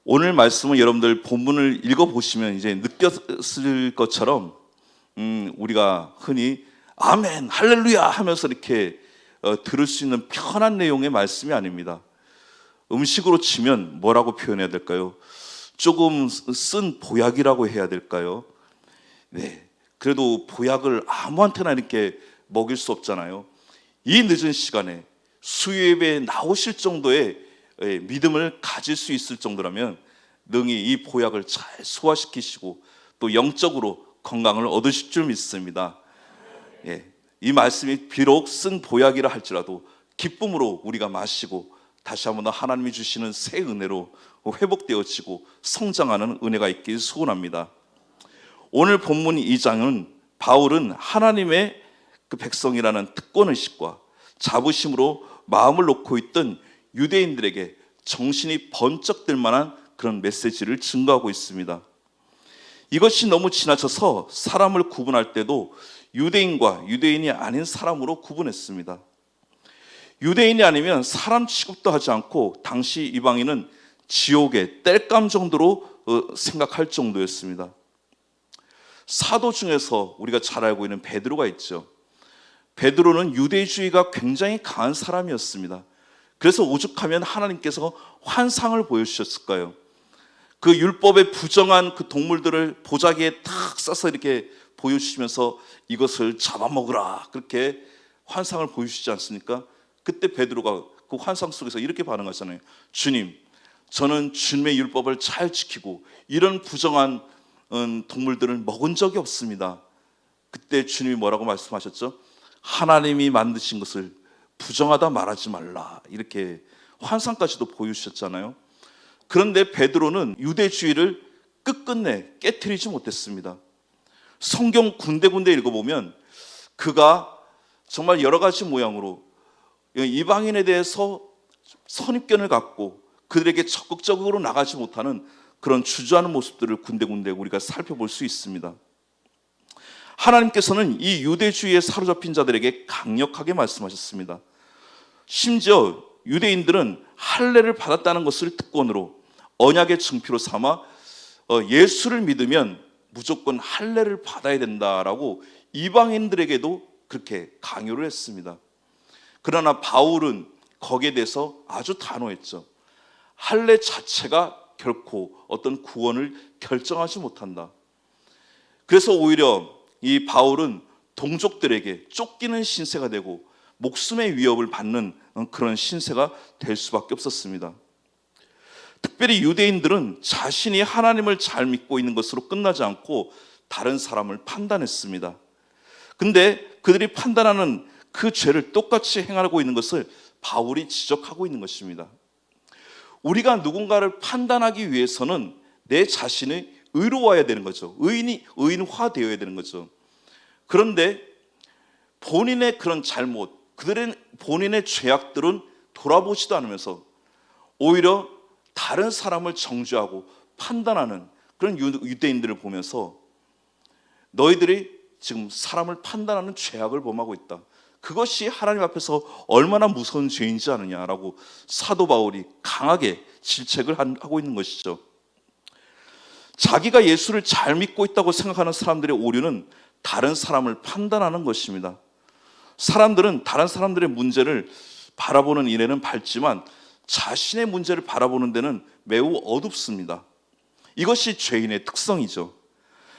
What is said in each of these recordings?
오늘 말씀은 여러분들 본문을 읽어보시면 이제 느꼈을 것처럼 우리가 흔히 아멘, 할렐루야 하면서 이렇게 들을 수 있는 편한 내용의 말씀이 아닙니다. 음식으로 치면 뭐라고 표현해야 될까요? 조금 쓴 보약이라고 해야 될까요? 네, 그래도 보약을 아무한테나 이렇게 먹일 수 없잖아요. 이 늦은 시간에 수요예배에 나오실 정도의 믿음을 가질 수 있을 정도라면 능히 이 보약을 잘 소화시키시고 또 영적으로 건강을 얻으실 줄 믿습니다. 이 말씀이 비록 쓴 보약이라 할지라도 기쁨으로 우리가 마시고 다시 한번 더 하나님이 주시는 새 은혜로 회복되어지고 성장하는 은혜가 있길 소원합니다. 오늘 본문 2장은 바울은 하나님의 그 백성이라는 특권의식과 자부심으로 마음을 놓고 있던 유대인들에게 정신이 번쩍 들 만한 그런 메시지를 증거하고 있습니다. 이것이 너무 지나쳐서 사람을 구분할 때도 유대인과 유대인이 아닌 사람으로 구분했습니다. 유대인이 아니면 사람 취급도 하지 않고 당시 이방인은 지옥의 땔감 정도로 생각할 정도였습니다. 사도 중에서 우리가 잘 알고 있는 베드로가 있죠. 베드로는 유대주의가 굉장히 강한 사람이었습니다. 그래서 오죽하면 하나님께서 환상을 보여주셨을까요? 그 율법에 부정한 그 동물들을 보자기에 탁 싸서 이렇게 보여주시면서 이것을 잡아먹으라, 그렇게 환상을 보여주시지 않습니까? 그때 베드로가 그 환상 속에서 이렇게 반응하잖아요. 주님, 저는 주님의 율법을 잘 지키고 이런 부정한 동물들을 먹은 적이 없습니다. 그때 주님이 뭐라고 말씀하셨죠? 하나님이 만드신 것을 부정하다 말하지 말라, 이렇게 환상까지도 보여주셨잖아요. 그런데 베드로는 유대주의를 끝끝내 깨트리지 못했습니다. 성경 군데군데 읽어보면 그가 정말 여러 가지 모양으로 이방인에 대해서 선입견을 갖고 그들에게 적극적으로 나가지 못하는 그런 주저하는 모습들을 군데군데 우리가 살펴볼 수 있습니다. 하나님께서는 이 유대주의에 사로잡힌 자들에게 강력하게 말씀하셨습니다. 심지어 유대인들은 할례를 받았다는 것을 특권으로 언약의 증표로 삼아 예수를 믿으면 무조건 할례를 받아야 된다라고 이방인들에게도 그렇게 강요를 했습니다. 그러나 바울은 거기에 대해서 아주 단호했죠. 할례 자체가 결코 어떤 구원을 결정하지 못한다. 그래서 오히려 이 바울은 동족들에게 쫓기는 신세가 되고 목숨의 위협을 받는 그런 신세가 될 수밖에 없었습니다. 특별히 유대인들은 자신이 하나님을 잘 믿고 있는 것으로 끝나지 않고 다른 사람을 판단했습니다. 근데 그들이 판단하는 그 죄를 똑같이 행하고 있는 것을 바울이 지적하고 있는 것입니다. 우리가 누군가를 판단하기 위해서는 내 자신이 의로워야 되는 거죠. 의인화되어야 되는 거죠. 그런데 본인의 그런 잘못, 그들의 본인의 죄악들은 돌아보지도 않으면서 오히려 다른 사람을 정죄하고 판단하는 그런 유대인들을 보면서 너희들이 지금 사람을 판단하는 죄악을 범하고 있다. 그것이 하나님 앞에서 얼마나 무서운 죄인지 아느냐라고 사도 바울이 강하게 질책을 하고 있는 것이죠. 자기가 예수를 잘 믿고 있다고 생각하는 사람들의 오류는 다른 사람을 판단하는 것입니다. 사람들은 다른 사람들의 문제를 바라보는 일에는 밝지만 자신의 문제를 바라보는 데는 매우 어둡습니다. 이것이 죄인의 특성이죠.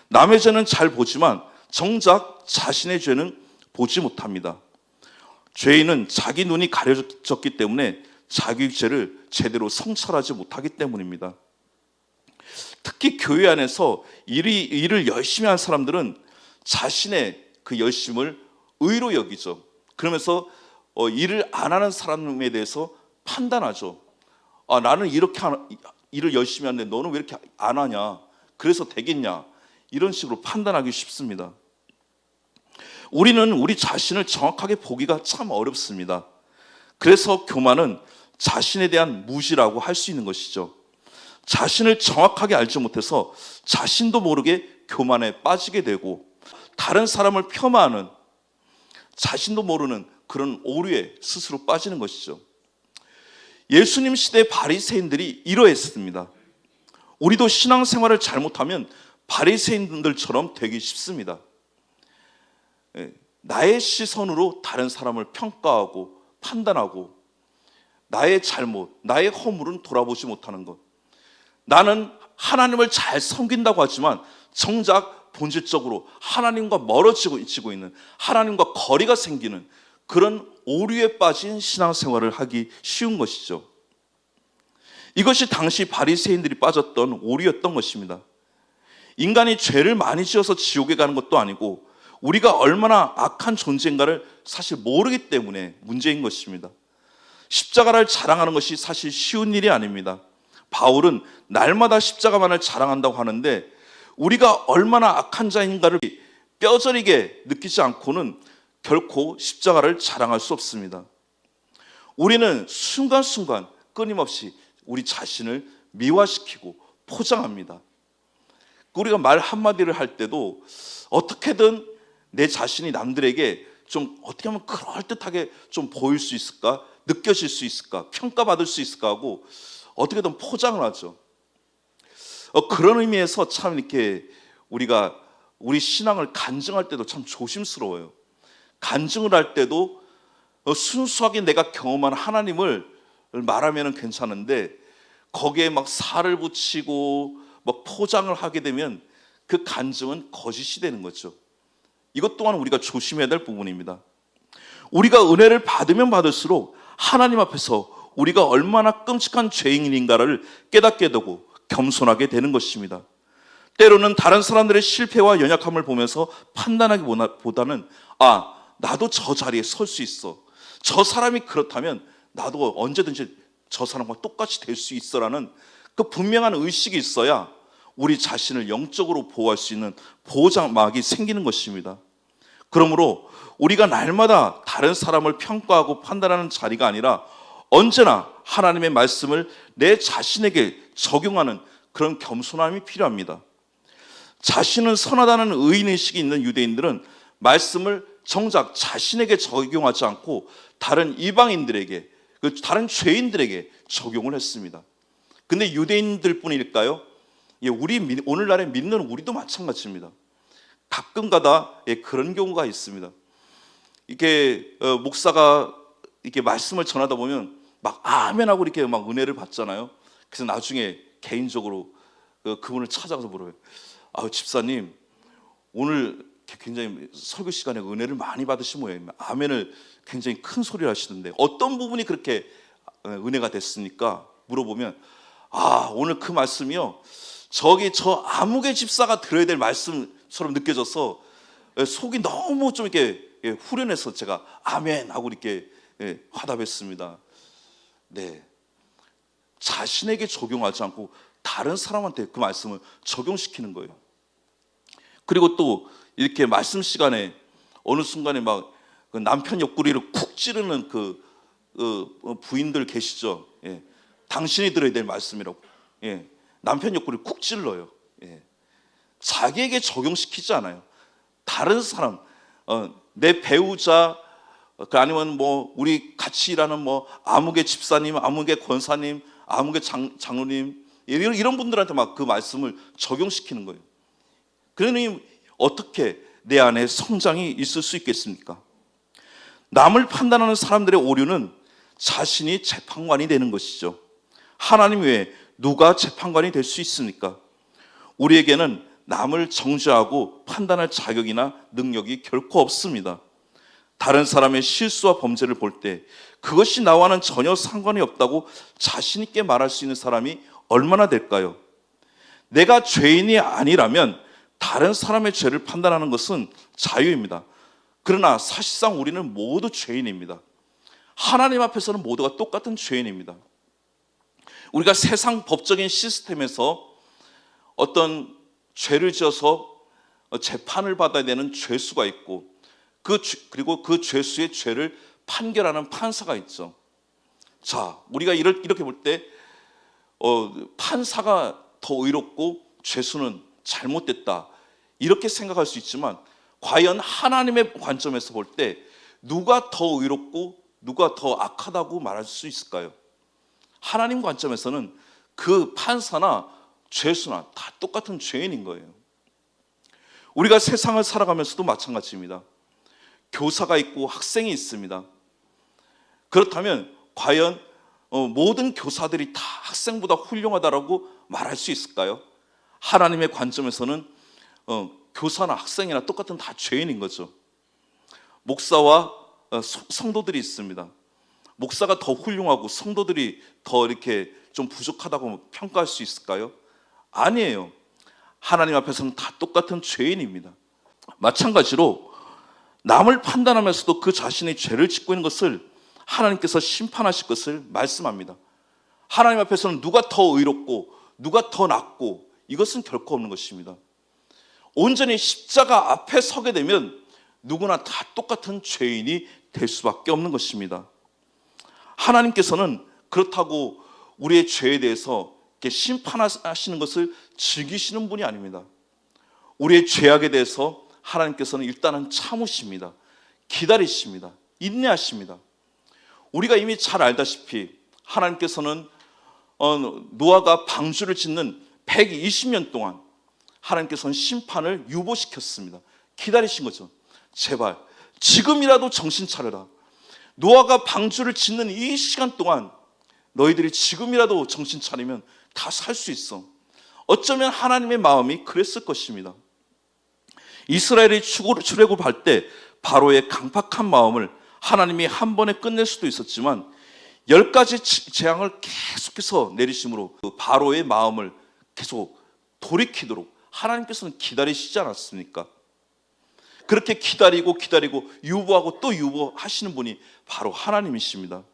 남의 죄는 잘 보지만 정작 자신의 죄는 보지 못합니다. 죄인은 자기 눈이 가려졌기 때문에 자기 죄를 제대로 성찰하지 못하기 때문입니다. 특히 교회 안에서 일을 열심히 한 사람들은 자신의 그 열심을 의로 여기죠. 그러면서 일을 안 하는 사람에 대해서 판단하죠. 나는 이렇게 일을 열심히 하는데 너는 왜 이렇게 안 하냐? 그래서 되겠냐? 이런 식으로 판단하기 쉽습니다. 우리는 우리 자신을 정확하게 보기가 참 어렵습니다. 그래서 교만은 자신에 대한 무지라고 할 수 있는 것이죠. 자신을 정확하게 알지 못해서 자신도 모르게 교만에 빠지게 되고 다른 사람을 폄하하는 자신도 모르는 그런 오류에 스스로 빠지는 것이죠. 예수님 시대 바리새인들이 이러했습니다. 우리도 신앙생활을 잘못하면 바리새인들처럼 되기 쉽습니다. 나의 시선으로 다른 사람을 평가하고 판단하고 나의 잘못, 나의 허물은 돌아보지 못하는 것. 나는 하나님을 잘 섬긴다고 하지만 정작 본질적으로 하나님과 멀어지고 있는, 하나님과 거리가 생기는 그런 오류에 빠진 신앙생활을 하기 쉬운 것이죠. 이것이 당시 바리새인들이 빠졌던 오류였던 것입니다. 인간이 죄를 많이 지어서 지옥에 가는 것도 아니고 우리가 얼마나 악한 존재인가를 사실 모르기 때문에 문제인 것입니다. 십자가를 자랑하는 것이 사실 쉬운 일이 아닙니다. 바울은 날마다 십자가만을 자랑한다고 하는데 우리가 얼마나 악한 자인가를 뼈저리게 느끼지 않고는 결코 십자가를 자랑할 수 없습니다. 우리는 순간순간 끊임없이 우리 자신을 미화시키고 포장합니다. 우리가 말 한마디를 할 때도 어떻게든 내 자신이 남들에게 좀 어떻게 하면 그럴듯하게 좀 보일 수 있을까? 느껴질 수 있을까? 평가받을 수 있을까? 하고 어떻게든 포장을 하죠. 그런 의미에서 참 이렇게 우리가 우리 신앙을 간증할 때도 참 조심스러워요. 간증을 할 때도 순수하게 내가 경험한 하나님을 말하면 괜찮은데 거기에 막 살을 붙이고 막 포장을 하게 되면 그 간증은 거짓이 되는 거죠. 이것 또한 우리가 조심해야 될 부분입니다. 우리가 은혜를 받으면 받을수록 하나님 앞에서 우리가 얼마나 끔찍한 죄인인가를 깨닫게 되고 겸손하게 되는 것입니다. 때로는 다른 사람들의 실패와 연약함을 보면서 판단하기보다는 나도 저 자리에 설 수 있어. 저 사람이 그렇다면 나도 언제든지 저 사람과 똑같이 될 수 있어라는 그 분명한 의식이 있어야 우리 자신을 영적으로 보호할 수 있는 보호장막이 생기는 것입니다. 그러므로 우리가 날마다 다른 사람을 평가하고 판단하는 자리가 아니라 언제나 하나님의 말씀을 내 자신에게 적용하는 그런 겸손함이 필요합니다. 자신은 선하다는 의인의식이 있는 유대인들은 말씀을 정작 자신에게 적용하지 않고 다른 이방인들에게, 다른 죄인들에게 적용을 했습니다. 근데 유대인들 뿐일까요? 우리 오늘날에 믿는 우리도 마찬가지입니다. 가끔가다 그런 경우가 있습니다. 이렇게 목사가 이렇게 말씀을 전하다 보면 막 아멘하고 이렇게 막 은혜를 받잖아요. 그래서 나중에 개인적으로 그분을 찾아가서 물어요. 집사님, 오늘 굉장히 설교 시간에 은혜를 많이 받으신 모양입니다. 아멘을 굉장히 큰 소리를 하시는데 어떤 부분이 그렇게 은혜가 됐습니까? 물어보면 오늘 그 말씀이요, 저 아무개 집사가 들어야 될 말씀처럼 느껴져서 속이 너무 좀 이렇게 후련해서 제가 아멘 하고 이렇게 화답했습니다. 네, 자신에게 적용하지 않고 다른 사람한테 그 말씀을 적용시키는 거예요. 그리고 또 이렇게 말씀 시간에 어느 순간에 막 그 남편 옆구리를 쿡 찌르는 그 부인들 계시죠? 당신이 들어야 될 말씀이라고. 남편 옆구리를 쿡 찔러요. 자기에게 적용시키지 않아요. 다른 사람, 내 배우자, 아니면 뭐 우리 같이 일하는 뭐 아무개 집사님, 아무개 권사님, 아무개 장로님, 이런 분들한테 막 그 말씀을 적용시키는 거예요. 그러니 어떻게 내 안에 성장이 있을 수 있겠습니까? 남을 판단하는 사람들의 오류는 자신이 재판관이 되는 것이죠. 하나님 외에 누가 재판관이 될 수 있습니까? 우리에게는 남을 정죄하고 판단할 자격이나 능력이 결코 없습니다. 다른 사람의 실수와 범죄를 볼 때 그것이 나와는 전혀 상관이 없다고 자신 있게 말할 수 있는 사람이 얼마나 될까요? 내가 죄인이 아니라면 다른 사람의 죄를 판단하는 것은 자유입니다. 그러나 사실상 우리는 모두 죄인입니다. 하나님 앞에서는 모두가 똑같은 죄인입니다. 우리가 세상 법적인 시스템에서 어떤 죄를 지어서 재판을 받아야 되는 죄수가 있고 그리고 그 죄수의 죄를 판결하는 판사가 있죠. 자, 우리가 이렇게 볼 때 판사가 더 의롭고 죄수는 잘못됐다 이렇게 생각할 수 있지만 과연 하나님의 관점에서 볼 때 누가 더 의롭고 누가 더 악하다고 말할 수 있을까요? 하나님 관점에서는 그 판사나 죄수나 다 똑같은 죄인인 거예요. 우리가 세상을 살아가면서도 마찬가지입니다. 교사가 있고 학생이 있습니다. 그렇다면 과연 모든 교사들이 다 학생보다 훌륭하다라고 말할 수 있을까요? 하나님의 관점에서는 교사나 학생이나 똑같은 다 죄인인 거죠. 목사와 성도들이 있습니다. 목사가 더 훌륭하고 성도들이 더 이렇게 좀 부족하다고 평가할 수 있을까요? 아니에요. 하나님 앞에서는 다 똑같은 죄인입니다. 마찬가지로 남을 판단하면서도 그 자신의 죄를 짓고 있는 것을 하나님께서 심판하실 것을 말씀합니다. 하나님 앞에서는 누가 더 의롭고 누가 더 낫고 이것은 결코 없는 것입니다. 온전히 십자가 앞에 서게 되면 누구나 다 똑같은 죄인이 될 수밖에 없는 것입니다. 하나님께서는 그렇다고 우리의 죄에 대해서 이렇게 심판하시는 것을 즐기시는 분이 아닙니다. 우리의 죄악에 대해서 하나님께서는 일단은 참으십니다. 기다리십니다. 인내하십니다. 우리가 이미 잘 알다시피 하나님께서는 노아가 방주를 짓는 120년 동안 하나님께서는 심판을 유보시켰습니다. 기다리신 거죠. 제발 지금이라도 정신 차려라. 노아가 방주를 짓는 이 시간 동안 너희들이 지금이라도 정신 차리면 다 살 수 있어. 어쩌면 하나님의 마음이 그랬을 것입니다. 이스라엘이 출애굽할 때 바로의 강팍한 마음을 하나님이 한 번에 끝낼 수도 있었지만 10가지 재앙을 계속해서 내리심으로 그 바로의 마음을 계속 돌이키도록 하나님께서는 기다리시지 않았습니까? 그렇게 기다리고 유보하고 또 유보하시는 분이 바로 하나님이십니다.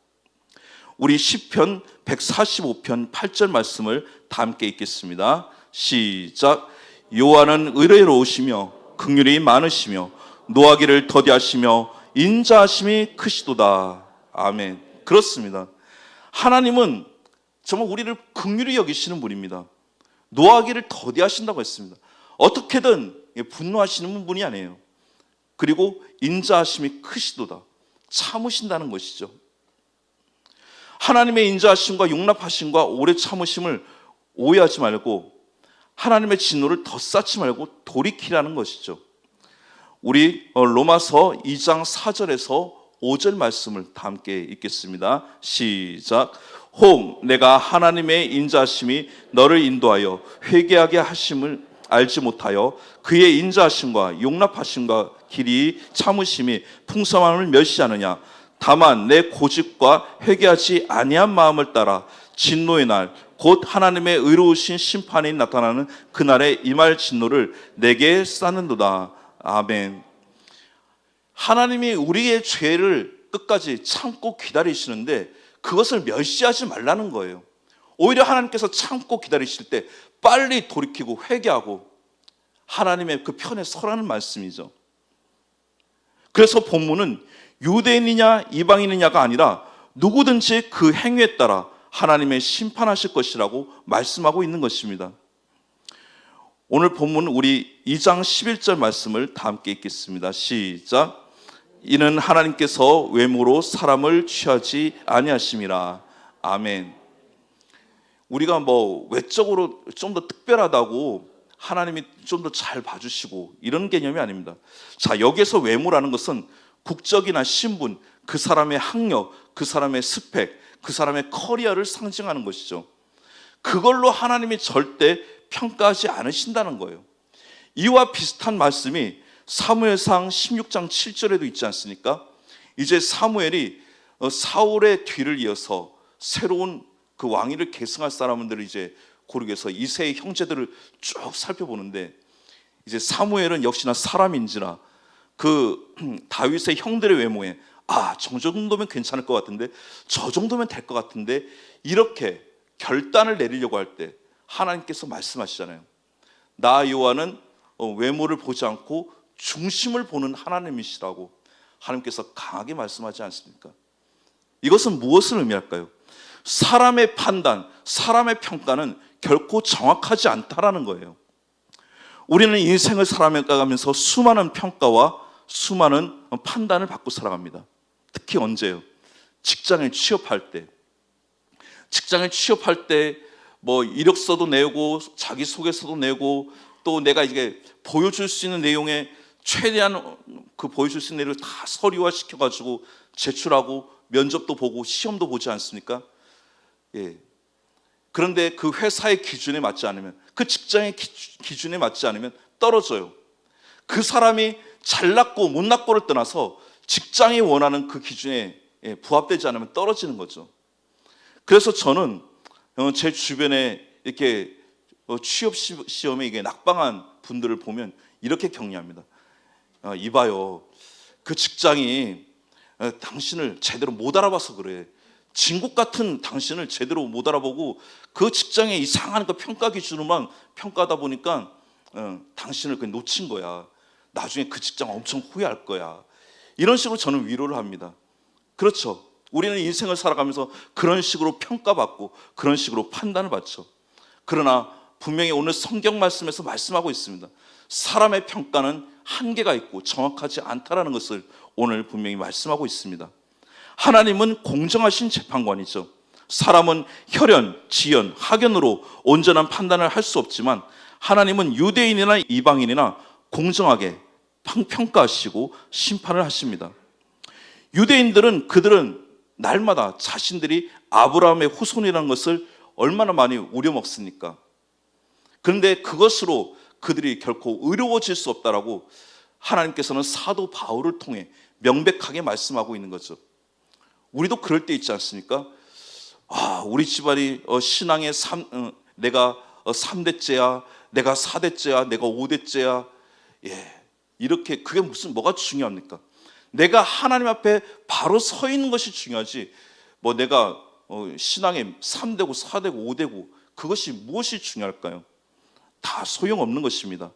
우리 시편 145편 8절 말씀을 다 함께 읽겠습니다. 시작. 여호와는 의로우시며 긍휼이 많으시며 노하기를 더디하시며 인자하심이 크시도다. 아멘. 그렇습니다. 하나님은 정말 우리를 긍휼히 여기시는 분입니다. 노하기를 더디하신다고 했습니다. 어떻게든 분노하시는 분이 아니에요. 그리고 인자하심이 크시도다. 참으신다는 것이죠. 하나님의 인자하심과 용납하심과 오래 참으심을 오해하지 말고 하나님의 진노를 더 쌓지 말고 돌이키라는 것이죠. 우리 로마서 2장 4절에서 5절 말씀을 다 함께 읽겠습니다. 시작. 혹 내가 하나님의 인자하심이 너를 인도하여 회개하게 하심을 알지 못하여 그의 인자하심과 용납하심과 길이 참으심이 풍성함을 멸시하느냐. 다만 내 고집과 회개하지 아니한 마음을 따라 진노의 날 곧 하나님의 의로우신 심판이 나타나는 그날에 임할 진노를 내게 쌓는도다. 아멘. 하나님이 우리의 죄를 끝까지 참고 기다리시는데 그것을 멸시하지 말라는 거예요. 오히려 하나님께서 참고 기다리실 때 빨리 돌이키고 회개하고 하나님의 그 편에 서라는 말씀이죠. 그래서 본문은 유대인이냐 이방인이냐가 아니라 누구든지 그 행위에 따라 하나님의 심판하실 것이라고 말씀하고 있는 것입니다. 오늘 본문 우리 2장 11절 말씀을 다 함께 읽겠습니다. 시작. 이는 하나님께서 외모로 사람을 취하지 아니하심이라. 아멘. 우리가 외적으로 좀 더 특별하다고 하나님이 좀 더 잘 봐주시고 이런 개념이 아닙니다. 자, 여기에서 외모라는 것은 국적이나 신분, 그 사람의 학력, 그 사람의 스펙, 그 사람의 커리어를 상징하는 것이죠. 그걸로 하나님이 절대 평가하지 않으신다는 거예요. 이와 비슷한 말씀이 사무엘상 16장 7절에도 있지 않습니까? 이제 사무엘이 사울의 뒤를 이어서 새로운 그 왕위를 계승할 사람들을 이제 고르기 위해서 이새의 형제들을 쭉 살펴보는데 이제 사무엘은 역시나 사람인지라 그 다윗의 형들의 외모에 저 정도면 괜찮을 것 같은데 저 정도면 될 것 같은데 이렇게 결단을 내리려고 할 때 하나님께서 말씀하시잖아요. 나 여호와는 외모를 보지 않고 중심을 보는 하나님이시라고 하나님께서 강하게 말씀하지 않습니까? 이것은 무엇을 의미할까요? 사람의 판단, 사람의 평가는 결코 정확하지 않다라는 거예요. 우리는 인생을 살아가면서 수많은 평가와 수많은 판단을 받고 살아갑니다. 특히 언제요? 직장에 취업할 때 뭐 이력서도 내고 자기소개서도 내고 또 내가 이게 보여줄 수 있는 내용에 최대한 그 보여줄 수 있는 내용을 다 서류화 시켜가지고 제출하고 면접도 보고 시험도 보지 않습니까? 예. 그런데 그 회사의 기준에 맞지 않으면, 그 직장의 기준에 맞지 않으면 떨어져요. 그 사람이 잘났고 못났고를 떠나서 직장이 원하는 그 기준에 부합되지 않으면 떨어지는 거죠. 그래서 저는 제 주변에 이렇게 취업 시험에 이게 낙방한 분들을 보면 이렇게 격려합니다. 이봐요, 그 직장이 당신을 제대로 못 알아봐서 그래. 진국 같은 당신을 제대로 못 알아보고 그 직장의 이상한 그 평가 기준으로만 평가하다 보니까 당신을 그냥 놓친 거야. 나중에 그 직장 엄청 후회할 거야. 이런 식으로 저는 위로를 합니다. 그렇죠. 우리는 인생을 살아가면서 그런 식으로 평가받고 그런 식으로 판단을 받죠. 그러나 분명히 오늘 성경 말씀에서 말씀하고 있습니다. 사람의 평가는 한계가 있고 정확하지 않다라는 것을 오늘 분명히 말씀하고 있습니다. 하나님은 공정하신 재판관이죠. 사람은 혈연, 지연, 학연으로 온전한 판단을 할 수 없지만 하나님은 유대인이나 이방인이나 공정하게 평가하시고 심판을 하십니다. 유대인들은 그들은 날마다 자신들이 아브라함의 후손이라는 것을 얼마나 많이 우려먹습니까? 그런데 그것으로 그들이 결코 의로워질 수 없다라고 하나님께서는 사도 바울을 통해 명백하게 말씀하고 있는 거죠. 우리도 그럴 때 있지 않습니까? 우리 집안이 신앙의 내가 3대째야, 내가 4대째야, 내가 5대째야. 이렇게 그게 뭐가 중요합니까? 내가 하나님 앞에 바로 서 있는 것이 중요하지, 뭐 내가 신앙의 3대고 4대고 5대고 그것이 무엇이 중요할까요? 다 소용없는 것입니다.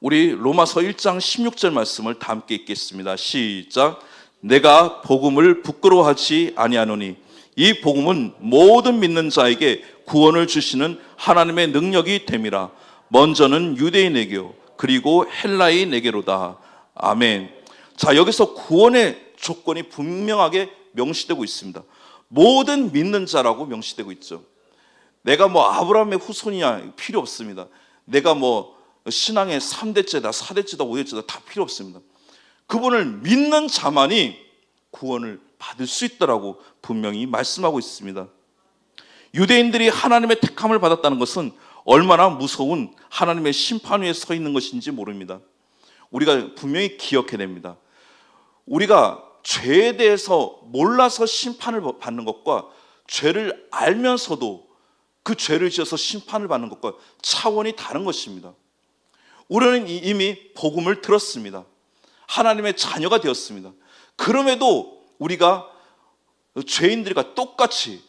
우리 로마서 1장 16절 말씀을 다 함께 읽겠습니다. 시작. 내가 복음을 부끄러워하지 아니하노니 이 복음은 모든 믿는 자에게 구원을 주시는 하나님의 능력이 됨이라. 먼저는 유대인에게요 그리고 헬라인에게로다. 아멘. 자, 여기서 구원의 조건이 분명하게 명시되고 있습니다. 모든 믿는 자라고 명시되고 있죠. 내가 뭐 아브라함의 후손이야 필요 없습니다. 내가 뭐 신앙의 3대째다 4대째다 5대째다 다 필요 없습니다. 그분을 믿는 자만이 구원을 받을 수 있다라고 분명히 말씀하고 있습니다. 유대인들이 하나님의 택함을 받았다는 것은 얼마나 무서운 하나님의 심판 위에 서 있는 것인지 모릅니다. 우리가 분명히 기억해야 됩니다. 우리가 죄에 대해서 몰라서 심판을 받는 것과 죄를 알면서도 그 죄를 지어서 심판을 받는 것과 차원이 다른 것입니다. 우리는 이미 복음을 들었습니다. 하나님의 자녀가 되었습니다. 그럼에도 우리가 죄인들과 똑같이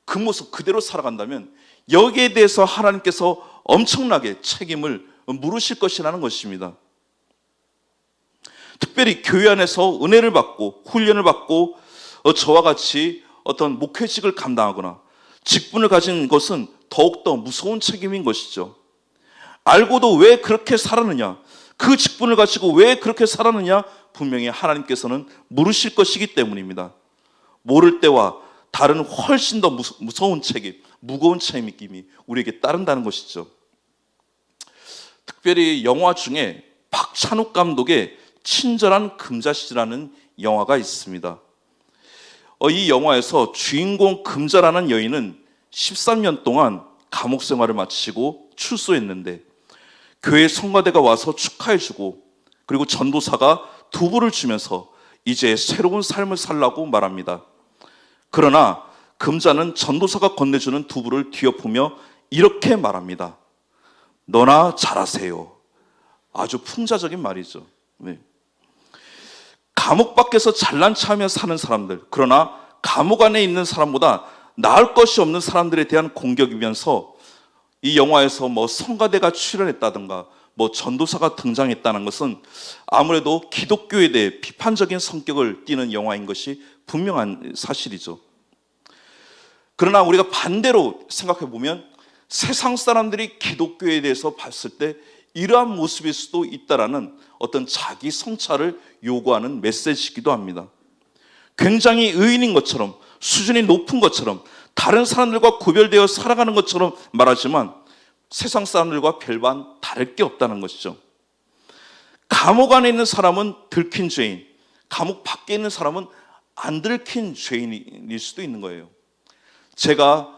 그 모습 그대로 살아간다면 여기에 대해서 하나님께서 엄청나게 책임을 물으실 것이라는 것입니다. 특별히 교회 안에서 은혜를 받고 훈련을 받고 저와 같이 어떤 목회직을 감당하거나 직분을 가진 것은 더욱더 무서운 책임인 것이죠. 알고도 왜 그렇게 살았느냐, 그 직분을 가지고 왜 그렇게 살았느냐 분명히 하나님께서는 물으실 것이기 때문입니다. 모를 때와 다른 훨씬 더 무서운 책임, 무거운 책임이 우리에게 따른다는 것이죠. 특별히 영화 중에 박찬욱 감독의 친절한 금자씨라는 영화가 있습니다. 이 영화에서 주인공 금자라는 여인은 13년 동안 감옥 생활을 마치고 출소했는데 교회 성가대가 와서 축하해주고 그리고 전도사가 두부를 주면서 이제 새로운 삶을 살라고 말합니다. 그러나 금자는 전도사가 건네주는 두부를 뒤엎으며 이렇게 말합니다. 너나 잘하세요. 아주 풍자적인 말이죠. 네. 감옥 밖에서 잘난 체하며 사는 사람들, 그러나 감옥 안에 있는 사람보다 나을 것이 없는 사람들에 대한 공격이면서 이 영화에서 뭐 성가대가 출연했다든가 뭐 전도사가 등장했다는 것은 아무래도 기독교에 대해 비판적인 성격을 띠는 영화인 것이 분명한 사실이죠. 그러나 우리가 반대로 생각해 보면 세상 사람들이 기독교에 대해서 봤을 때 이러한 모습일 수도 있다라는 어떤 자기 성찰을 요구하는 메시지이기도 합니다. 굉장히 의인인 것처럼 수준이 높은 것처럼 다른 사람들과 구별되어 살아가는 것처럼 말하지만 세상 사람들과 별반 다를 게 없다는 것이죠. 감옥 안에 있는 사람은 들킨 죄인, 감옥 밖에 있는 사람은 안 들킨 죄인일 수도 있는 거예요. 제가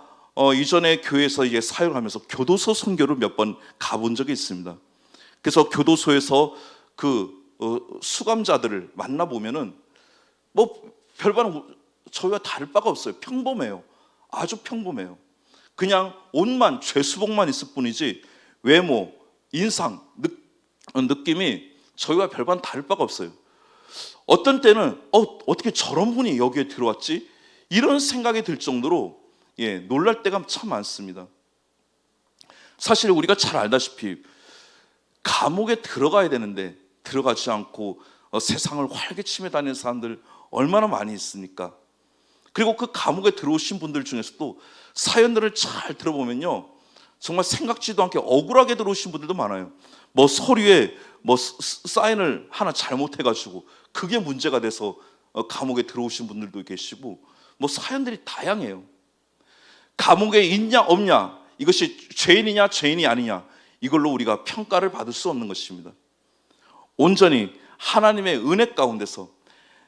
이전에 교회에서 이제 사역을 하면서 교도소 선교를 몇 번 가본 적이 있습니다. 그래서 교도소에서 수감자들을 만나보면은 뭐 별반 저희와 다를 바가 없어요. 평범해요. 아주 평범해요. 그냥 옷만, 죄수복만 있을 뿐이지 외모, 인상, 느낌이 저희와 별반 다를 바가 없어요. 어떤 때는 어떻게 저런 분이 여기에 들어왔지? 이런 생각이 들 정도로 놀랄 때가 참 많습니다. 사실 우리가 잘 알다시피 감옥에 들어가야 되는데 들어가지 않고 세상을 활개치며 다니는 사람들 얼마나 많이 있습니까? 그리고 그 감옥에 들어오신 분들 중에서도 사연들을 잘 들어보면요, 정말 생각지도 않게 억울하게 들어오신 분들도 많아요. 뭐 서류에 뭐 사인을 하나 잘못해가지고 그게 문제가 돼서 감옥에 들어오신 분들도 계시고, 뭐 사연들이 다양해요. 감옥에 있냐 없냐, 이것이 죄인이냐 죄인이 아니냐, 이걸로 우리가 평가를 받을 수 없는 것입니다. 온전히 하나님의 은혜 가운데서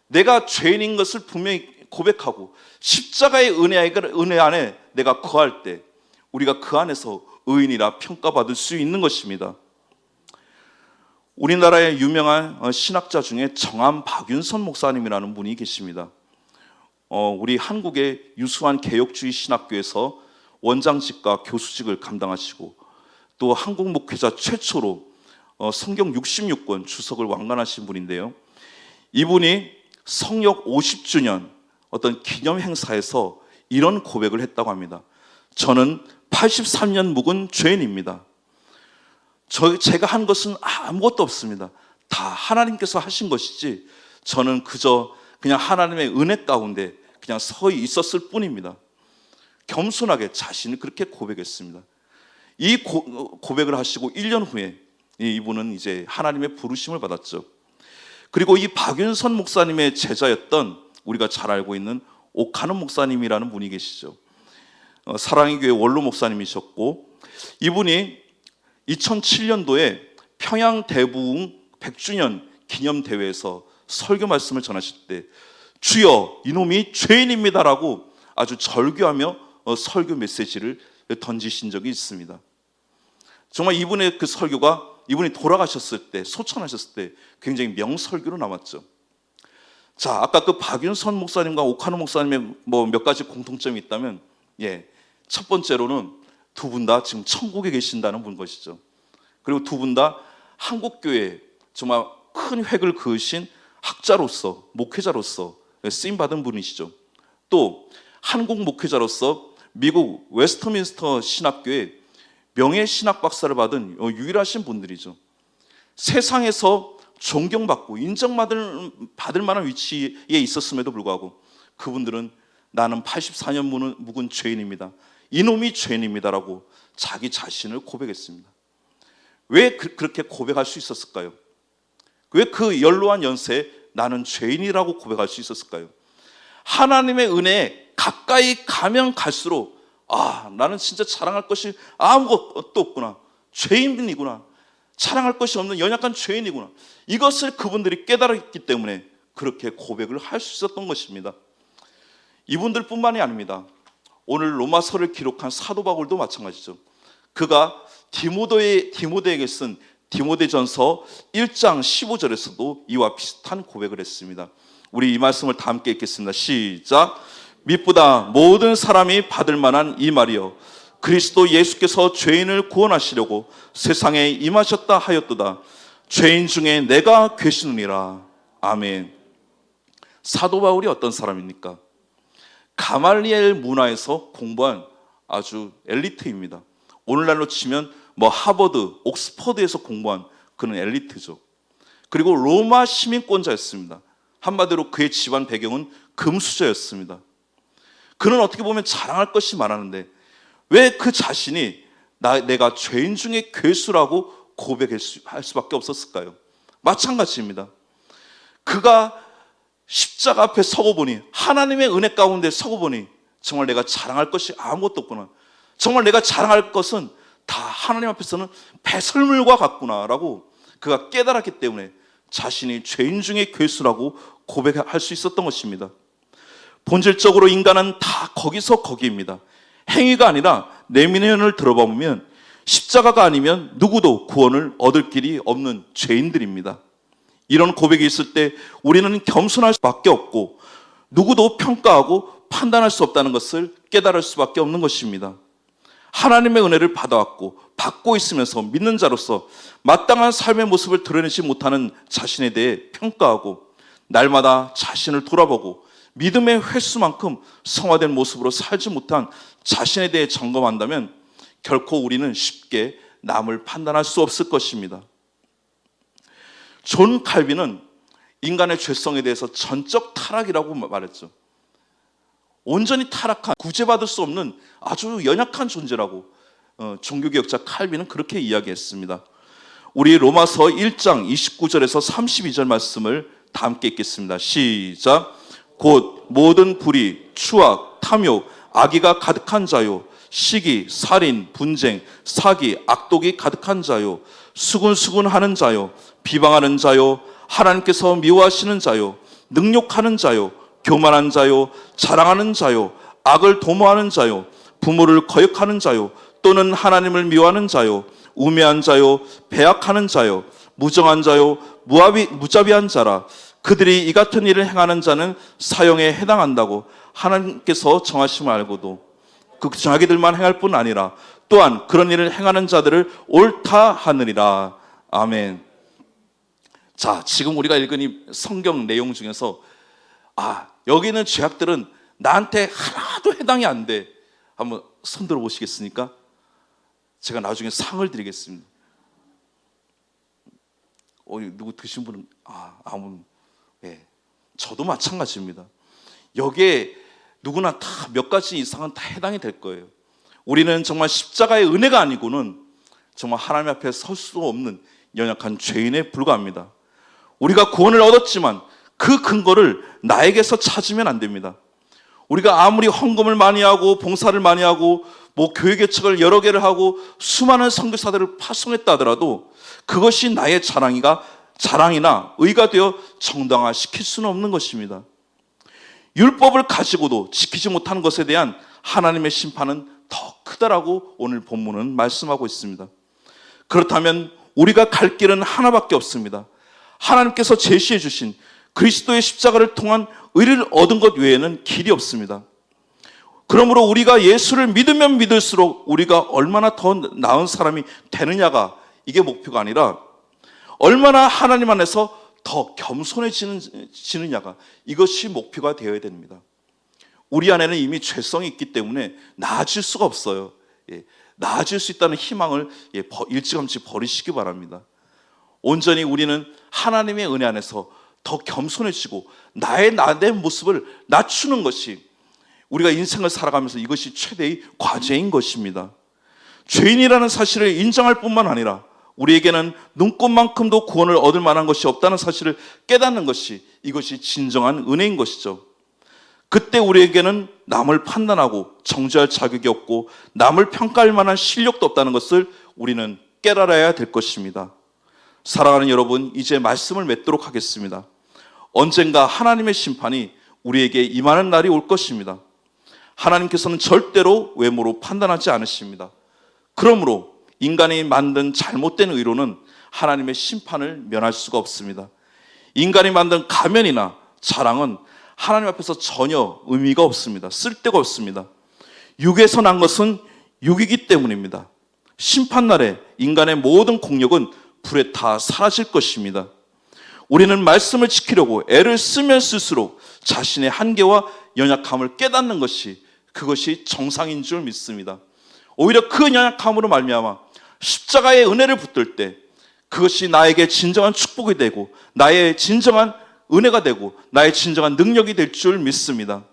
내가 죄인인 것을 분명히 고백하고 십자가의 은혜 안에 내가 거할 때 우리가 그 안에서 의인이라 평가받을 수 있는 것입니다. 우리나라의 유명한 신학자 중에 정암 박윤선 목사님이라는 분이 계십니다. 우리 한국의 유수한 개혁주의 신학교에서 원장직과 교수직을 감당하시고 또 한국 목회자 최초로 성경 66권 주석을 완간하신 분인데요. 이분이 성역 50주년 어떤 기념 행사에서 이런 고백을 했다고 합니다. 저는 83년 묵은 죄인입니다. 제가 한 것은 아무것도 없습니다. 다 하나님께서 하신 것이지 저는 그냥 하나님의 은혜 가운데 그냥 서 있었을 뿐입니다. 겸손하게 자신을 그렇게 고백했습니다. 이 고백을 하시고 1년 후에 이분은 이제 하나님의 부르심을 받았죠. 그리고 이 박윤선 목사님의 제자였던 우리가 잘 알고 있는 오카노 목사님이라는 분이 계시죠. 사랑의 교회 원로 목사님이셨고, 이분이 2007년도에 평양 대부흥 100주년 기념대회에서 설교 말씀을 전하실 때 주여 이놈이 죄인입니다라고 아주 절규하며 설교 메시지를 던지신 적이 있습니다. 정말 이분의 그 설교가 이분이 돌아가셨을 때, 소천하셨을 때 굉장히 명설교로 남았죠. 자, 아까 그 박윤선 목사님과 오카노 목사님의 뭐 몇 가지 공통점이 있다면, 첫 번째로는 두 분 다 지금 천국에 계신다는 분 것이죠. 그리고 두 분 다 한국교회에 정말 큰 획을 그으신 학자로서, 목회자로서 쓰임받은 분이시죠. 또 한국 목회자로서 미국 웨스트민스터 신학교에 명예 신학 박사를 받은 유일하신 분들이죠. 세상에서 존경받고 인정받을 만한 위치에 있었음에도 불구하고 그분들은 나는 84년 묵은 죄인입니다. 이놈이 죄인입니다라고 자기 자신을 고백했습니다. 왜 그렇게 고백할 수 있었을까요? 왜 그 연로한 연세에 나는 죄인이라고 고백할 수 있었을까요? 하나님의 은혜에 가까이 가면 갈수록 나는 진짜 자랑할 것이 아무것도 없구나, 죄인이구나, 자랑할 것이 없는 연약한 죄인이구나, 이것을 그분들이 깨달았기 때문에 그렇게 고백을 할 수 있었던 것입니다. 이분들 뿐만이 아닙니다. 오늘 로마서를 기록한 사도 바울도 마찬가지죠. 그가 디모데에게 쓴 디모데전서 1장 15절에서도 이와 비슷한 고백을 했습니다. 우리 이 말씀을 다 함께 읽겠습니다. 시작. mit보다 모든 사람이 받을 만한 이 말이여, 그리스도 예수께서 죄인을 구원하시려고 세상에 임하셨다 하였도다. 죄인 중에 내가 괴시느니라. 아멘. 사도 바울이 어떤 사람입니까? 가말리엘 문화에서 공부한 아주 엘리트입니다. 오늘날로 치면 하버드, 옥스퍼드에서 공부한 그는 엘리트죠. 그리고 로마 시민권자였습니다. 한마디로 그의 집안 배경은 금수저였습니다. 그는 어떻게 보면 자랑할 것이 많았는데 왜 그 자신이 내가 죄인 중에 괴수라고 고백할 수밖에 없었을까요? 마찬가지입니다. 그가 십자가 앞에 서고 보니, 하나님의 은혜 가운데 서고 보니 정말 내가 자랑할 것이 아무것도 없구나. 정말 내가 자랑할 것은 다 하나님 앞에서는 배설물과 같구나라고 그가 깨달았기 때문에 자신이 죄인 중에 괴수라고 고백할 수 있었던 것입니다. 본질적으로 인간은 다 거기서 거기입니다. 행위가 아니라 내면을 들어보면 십자가가 아니면 누구도 구원을 얻을 길이 없는 죄인들입니다. 이런 고백이 있을 때 우리는 겸손할 수밖에 없고 누구도 평가하고 판단할 수 없다는 것을 깨달을 수밖에 없는 것입니다. 하나님의 은혜를 받아왔고 받고 있으면서 믿는 자로서 마땅한 삶의 모습을 드러내지 못하는 자신에 대해 평가하고 날마다 자신을 돌아보고 믿음의 횟수만큼 성화된 모습으로 살지 못한 자신에 대해 점검한다면 결코 우리는 쉽게 남을 판단할 수 없을 것입니다. 존 칼빈은 인간의 죄성에 대해서 전적 타락이라고 말했죠. 온전히 타락한, 구제받을 수 없는 아주 연약한 존재라고 종교개혁자 칼빈은 그렇게 이야기했습니다. 우리 로마서 1장 29절에서 32절 말씀을 다 함께 읽겠습니다. 시작. 곧 모든 불의, 추악, 탐욕, 악의가 가득한 자요, 시기, 살인, 분쟁, 사기, 악독이 가득한 자요, 수군수군하는 자요, 비방하는 자요, 하나님께서 미워하시는 자요, 능욕하는 자요, 교만한 자요, 자랑하는 자요, 악을 도모하는 자요, 부모를 거역하는 자요, 또는 하나님을 미워하는 자요, 우매한 자요, 배악하는 자요, 무정한 자요, 무자비한 자라. 그들이 이 같은 일을 행하는 자는 사형에 해당한다고 하나님께서 정하심을 알고도 그 자기들만 행할 뿐 아니라 또한 그런 일을 행하는 자들을 옳다 하느니라. 아멘. 자, 지금 우리가 읽은 이 성경 내용 중에서 여기 있는 죄악들은 나한테 하나도 해당이 안 돼. 한번 손 들어 보시겠습니까? 제가 나중에 상을 드리겠습니다. 누구 드신 분은 네. 저도 마찬가지입니다. 여기에 누구나 다 몇 가지 이상은 다 해당이 될 거예요. 우리는 정말 십자가의 은혜가 아니고는 정말 하나님 앞에 설 수 없는 연약한 죄인에 불과합니다. 우리가 구원을 얻었지만 그 근거를 나에게서 찾으면 안 됩니다. 우리가 아무리 헌금을 많이 하고 봉사를 많이 하고 교회 개척을 여러 개를 하고 수많은 선교사들을 파송했다 하더라도 그것이 나의 자랑이나 의가 되어 정당화시킬 수는 없는 것입니다. 율법을 가지고도 지키지 못하는 것에 대한 하나님의 심판은 더 크다라고 오늘 본문은 말씀하고 있습니다. 그렇다면 우리가 갈 길은 하나밖에 없습니다. 하나님께서 제시해 주신 그리스도의 십자가를 통한 의를 얻은 것 외에는 길이 없습니다. 그러므로 우리가 예수를 믿으면 믿을수록 우리가 얼마나 더 나은 사람이 되느냐가 이게 목표가 아니라 얼마나 하나님 안에서 더 겸손해지느냐가 이것이 목표가 되어야 됩니다. 우리 안에는 이미 죄성이 있기 때문에 나아질 수가 없어요. 나아질 수 있다는 희망을 일찌감치 버리시기 바랍니다. 온전히 우리는 하나님의 은혜 안에서 더 겸손해지고 나의 모습을 낮추는 것이 우리가 인생을 살아가면서 이것이 최대의 과제인 것입니다. 죄인이라는 사실을 인정할 뿐만 아니라 우리에게는 눈꽃만큼도 구원을 얻을 만한 것이 없다는 사실을 깨닫는 것이 이것이 진정한 은혜인 것이죠. 그때 우리에게는 남을 판단하고 정죄할 자격이 없고 남을 평가할 만한 실력도 없다는 것을 우리는 깨달아야 될 것입니다. 사랑하는 여러분, 이제 말씀을 맺도록 하겠습니다. 언젠가 하나님의 심판이 우리에게 임하는 날이 올 것입니다. 하나님께서는 절대로 외모로 판단하지 않으십니다. 그러므로 인간이 만든 잘못된 의로는 하나님의 심판을 면할 수가 없습니다. 인간이 만든 가면이나 자랑은 하나님 앞에서 전혀 의미가 없습니다. 쓸데가 없습니다. 육에서 난 것은 육이기 때문입니다. 심판날에 인간의 모든 공력은 불에 다 사라질 것입니다. 우리는 말씀을 지키려고 애를 쓰면 쓸수록 자신의 한계와 연약함을 깨닫는 것이 그것이 정상인 줄 믿습니다. 오히려 그 연약함으로 말미암아 십자가의 은혜를 붙들 때 그것이 나에게 진정한 축복이 되고 나의 진정한 은혜가 되고 나의 진정한 능력이 될 줄 믿습니다.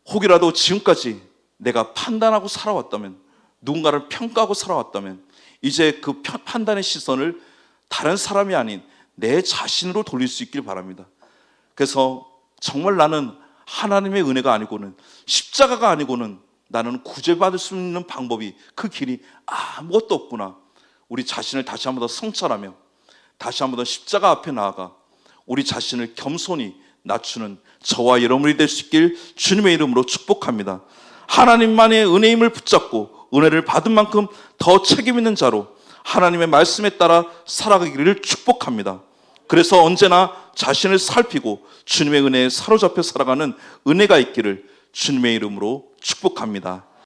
혹이라도 지금까지 내가 판단하고 살아왔다면, 누군가를 평가하고 살아왔다면 이제 그 판단의 시선을 다른 사람이 아닌 내 자신으로 돌릴 수 있길 바랍니다. 그래서 정말 나는 하나님의 은혜가 아니고는, 십자가가 아니고는 나는 구제받을 수 있는 방법이, 그 길이 아무것도 없구나. 우리 자신을 다시 한 번 더 성찰하며 다시 한 번 더 십자가 앞에 나아가 우리 자신을 겸손히 낮추는 저와 여러분이 될 수 있길 주님의 이름으로 축복합니다. 하나님만의 은혜임을 붙잡고 은혜를 받은 만큼 더 책임 있는 자로 하나님의 말씀에 따라 살아가기를 축복합니다. 그래서 언제나 자신을 살피고 주님의 은혜에 사로잡혀 살아가는 은혜가 있기를 주님의 이름으로 축복합니다.